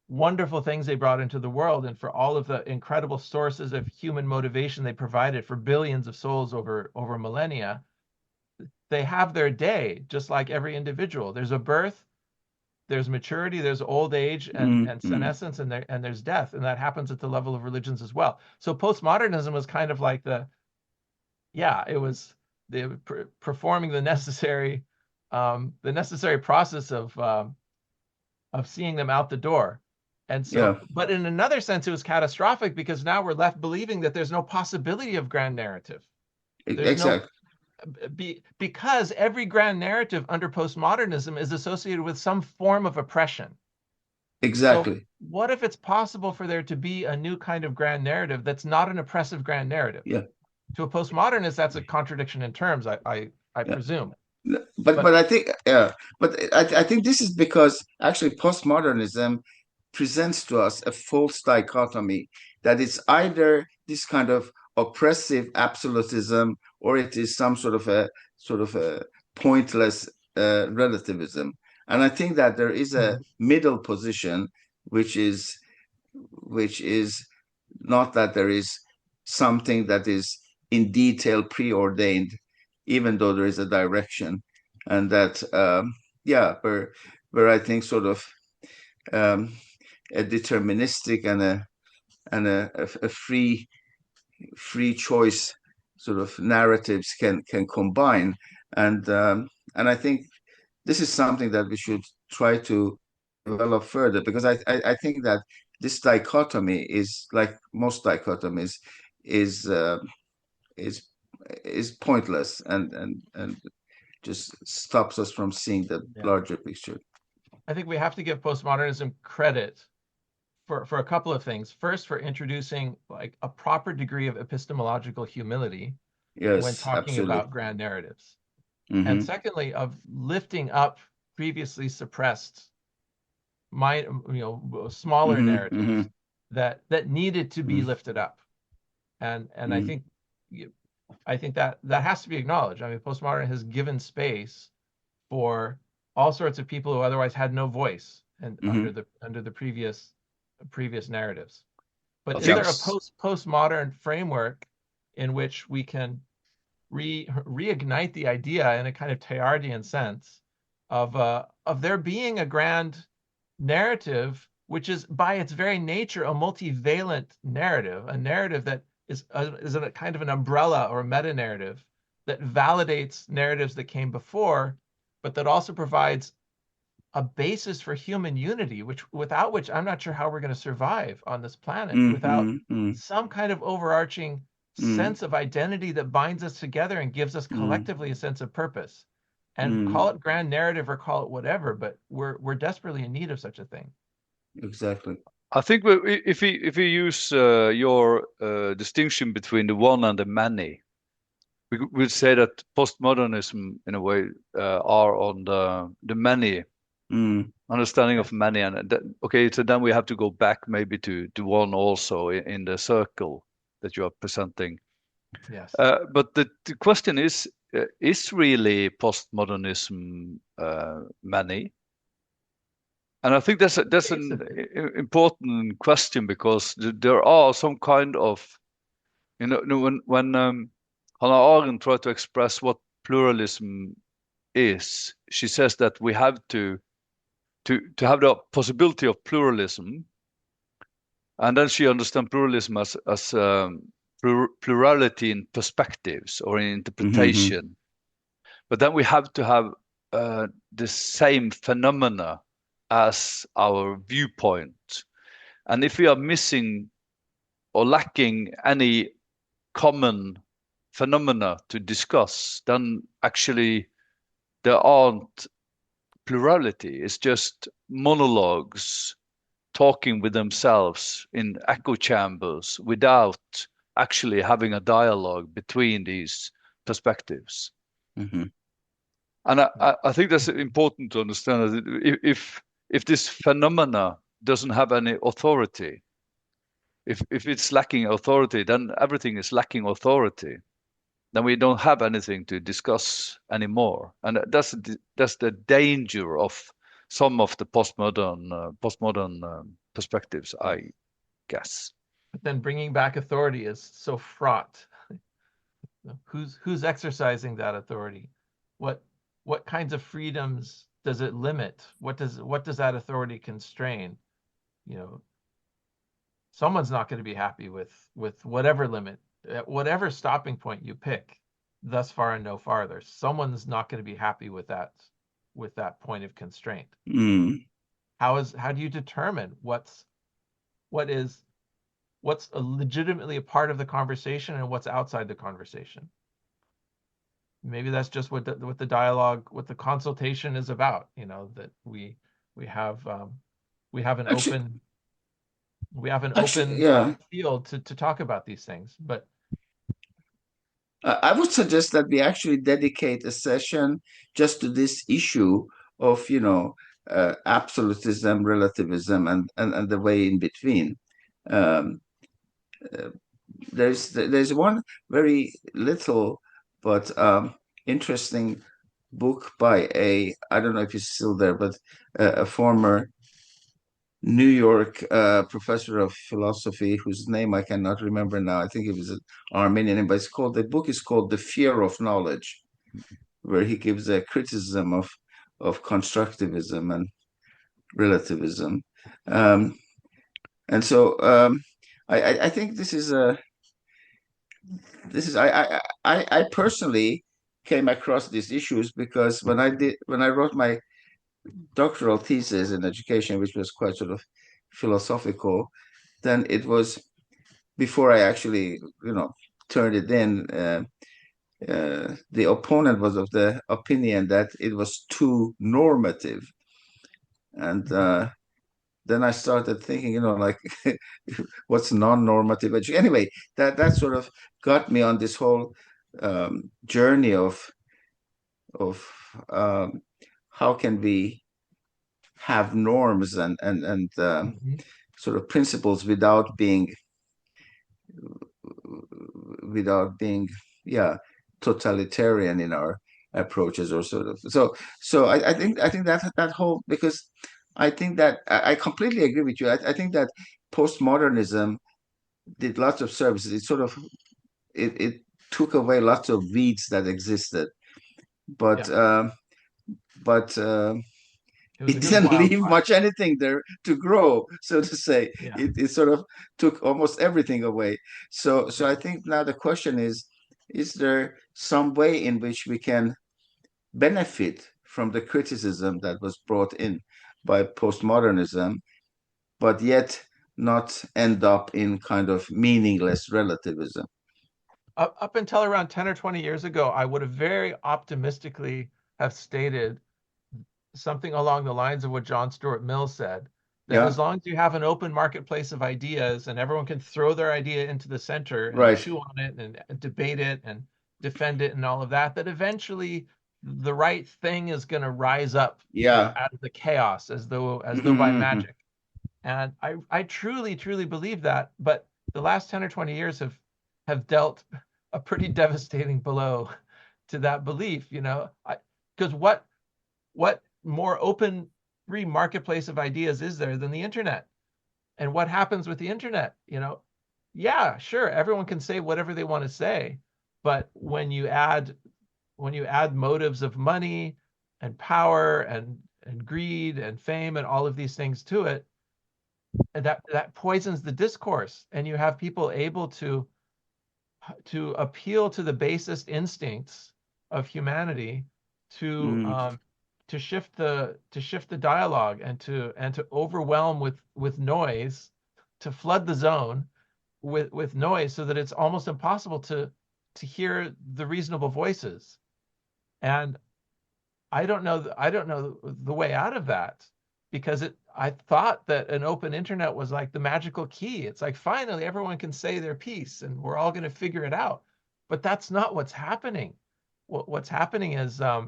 wonderful things they brought into the world and for all of the incredible sources of human motivation they provided for billions of souls over millennia, they have their day, just like every individual. There's a birth, there's maturity, there's old age and senescence, and there's death, and that happens at the level of religions as well. So postmodernism was kind of like it was performing the necessary process of seeing them out the door. And so, but in another sense, it was catastrophic because now we're left believing that there's no possibility of grand narrative. Exactly. Because every grand narrative under postmodernism is associated with some form of oppression. Exactly. So what if it's possible for there to be a new kind of grand narrative that's not an oppressive grand narrative? Yeah. To a postmodernist, that's a contradiction in terms, I presume. But I think I think this is because actually postmodernism presents to us a false dichotomy that it's either this kind of oppressive absolutism or it is some sort of a pointless relativism. And I think that there is a middle position, which is not that there is something that is in detail preordained, even though there is a direction, and that where I think sort of a deterministic and a free choice sort of narratives can combine, and I think this is something that we should try to develop further, because I think that this dichotomy is, like most dichotomies, is pointless and just stops us from seeing the larger picture. I think we have to give postmodernism credit for a couple of things. First, for introducing like a proper degree of epistemological humility when talking about grand narratives. And secondly, of lifting up previously suppressed smaller narratives that needed to be lifted up. And I think that has to be acknowledged. I mean, postmodern has given space for all sorts of people who otherwise had no voice and under the previous narratives. But is there a postmodern framework in which we can reignite the idea in a kind of Teilhardian sense of there being a grand narrative, which is by its very nature a multivalent narrative, a narrative that is a kind of an umbrella or a meta-narrative that validates narratives that came before, but that also provides a basis for human unity, without which I'm not sure how we're going to survive on this planet without some kind of overarching sense of identity that binds us together and gives us collectively a sense of purpose. And call it grand narrative or call it whatever, but we're desperately in need of such a thing. Exactly. I think if we use your distinction between the one and the many, we would say that postmodernism, in a way, are on the many understanding of many, and so then we have to go back maybe to one also in the circle that you are presenting. Yes. But the question is really postmodernism many? And I think that's an important question, because there are some kind of, when Hannah Arendt tried to express what pluralism is, she says that we have to have the possibility of pluralism, and then she understands pluralism as plurality in perspectives or in interpretation. But then we have to have the same phenomena as our viewpoint. And if we are missing or lacking any common phenomena to discuss, then actually there aren't plurality. It's just monologues talking with themselves in echo chambers without actually having a dialogue between these perspectives. Mm-hmm. And I think that's important to understand that if this phenomena doesn't have any authority, if it's lacking authority, then everything is lacking authority. Then we don't have anything to discuss anymore. And that's the danger of some of the postmodern perspectives, I guess. But then bringing back authority is so fraught. Who's exercising that authority? What kinds of freedoms does it limit? What does that authority constrain? Someone's not going to be happy with whatever limit, whatever stopping point you pick, thus far and no farther. Someone's not going to be happy with that point of constraint. How do you determine what's legitimately a part of the conversation and what's outside the conversation? Maybe that's just what the dialogue, what the consultation is about. That we have an open field to talk about these things. But I would suggest that we actually dedicate a session just to this issue of absolutism, relativism, and the way in between. There's one very little but interesting book by I don't know if he's still there, but a former New York professor of philosophy whose name I cannot remember now. I think he was an Armenian, but the book is called The Fear of Knowledge, where he gives a criticism of constructivism and relativism. And so I think I personally came across these issues because when I wrote my doctoral thesis in education, which was quite sort of philosophical, then it was before I actually turned it in. The opponent was of the opinion that it was too normative, and then I started thinking, like, what's non-normative education? Anyway, that sort of got me on this whole journey of how can we have norms and sort of principles without being totalitarian in our approaches, or sort of. So I think that whole, because I think that I completely agree with you. I think that postmodernism did lots of services. It sort of it took away lots of weeds that existed, but it didn't leave much anything there to grow, so to say. Yeah. It sort of took almost everything away. So I think now the question is there some way in which we can benefit from the criticism that was brought in by postmodernism, but yet not end up in kind of meaningless relativism? Up until around 10 or 20 years ago, I would have very optimistically have stated something along the lines of what John Stuart Mill said, that as long as you have an open marketplace of ideas and everyone can throw their idea into the center and chew on it and debate it and defend it and all of that, that eventually the right thing is going to rise up out of the chaos as though by magic. And I truly believe that, but the last 10 or 20 years have dealt a pretty devastating blow to that belief, because what more open, free marketplace of ideas is there than the internet? And what happens with the internet? Yeah, sure, everyone can say whatever they want to say, but when you add motives of money and power and greed and fame and all of these things to it, and that poisons the discourse, and you have people able to appeal to the basest instincts of humanity to shift the dialogue and to overwhelm with noise, to flood the zone with noise, so that it's almost impossible to hear the reasonable voices. And I don't know the way out of that, because I thought that an open internet was like the magical key. It's like finally everyone can say their piece and we're all going to figure it out. But that's not what's happening. What's happening is a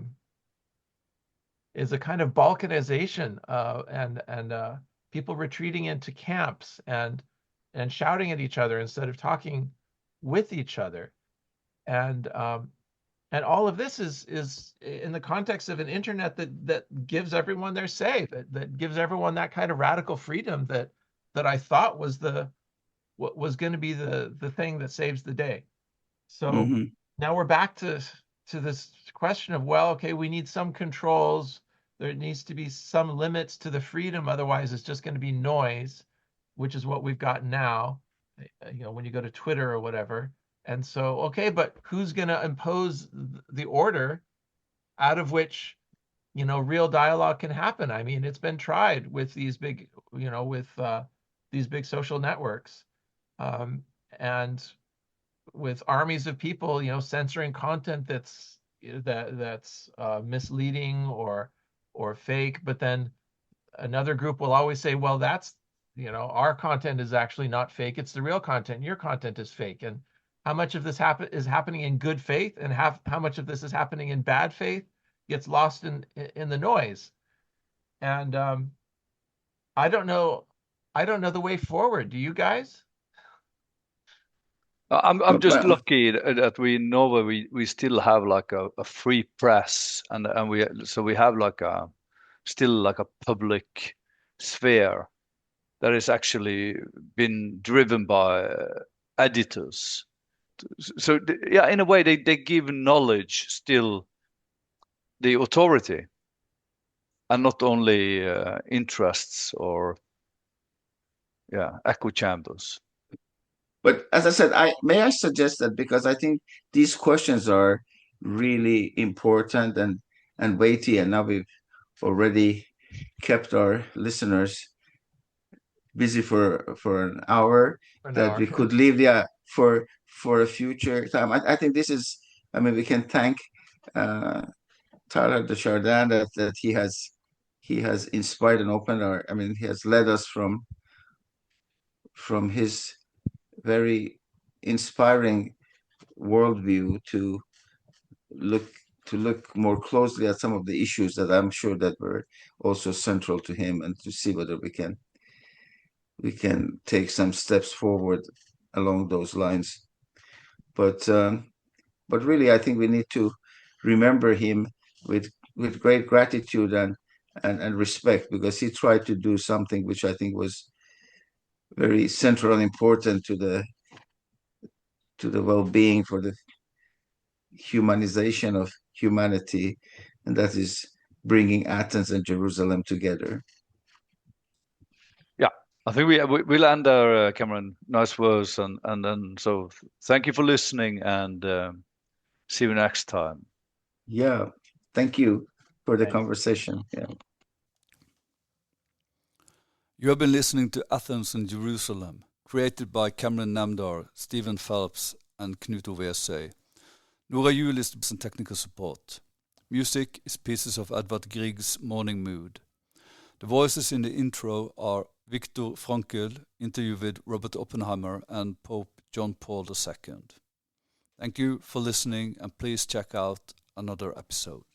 kind of balkanization and people retreating into camps and shouting at each other instead of talking with each other. And all of this is in the context of an internet that gives everyone their say, that gives everyone that kind of radical freedom that I thought was what was going to be the thing that saves the day. So now we're back to this question of, well, okay, we need some controls. There needs to be some limits to the freedom. Otherwise, it's just going to be noise, which is what we've got now, when you go to Twitter or whatever. And so, okay, but who's going to impose the order out of which, real dialogue can happen? I mean, it's been tried with these big, these big social networks, and with armies of people, censoring content that's misleading or fake. But then another group will always say, well, that's, our content is actually not fake. It's the real content. Your content is fake. And how much of this is happening in good faith, and how much of this is happening in bad faith gets lost in the noise. And I don't know the way forward. Do you guys? I'm just lucky that we in Norway we still have like a free press, and we have like still like a public sphere that is actually been driven by editors. So yeah, in a way they give knowledge still the authority, and not only interests or echo chambers. But as I said, may I suggest that, because I think these questions are really important and weighty, and now we've already kept our listeners busy for an hour, we could leave for a future time. I think this is, we can thank Teilhard de Chardin that he has inspired and opened he has led us from his very inspiring worldview to look more closely at some of the issues that I'm sure that were also central to him, and to see whether we can take some steps forward along those lines. But really, I think we need to remember him with great gratitude and respect, because he tried to do something which I think was very central and important to the well-being, for the humanization of humanity, and that is bringing Athens and Jerusalem together. Yeah, I think we'll end there, Cameron. Nice words, and then so thank you for listening, and see you next time. Yeah, thank you for the conversation. Yeah. You have been listening to Athens and Jerusalem, created by Cameron Namdar, Stephen Phelps, and Knut Ove Essay. Nora Juel is the technical support. Music is pieces of Edvard Grieg's Morning Mood. The voices in the intro are Viktor Frankl, interview with Robert Oppenheimer, and Pope John Paul II. Thank you for listening, and please check out another episode.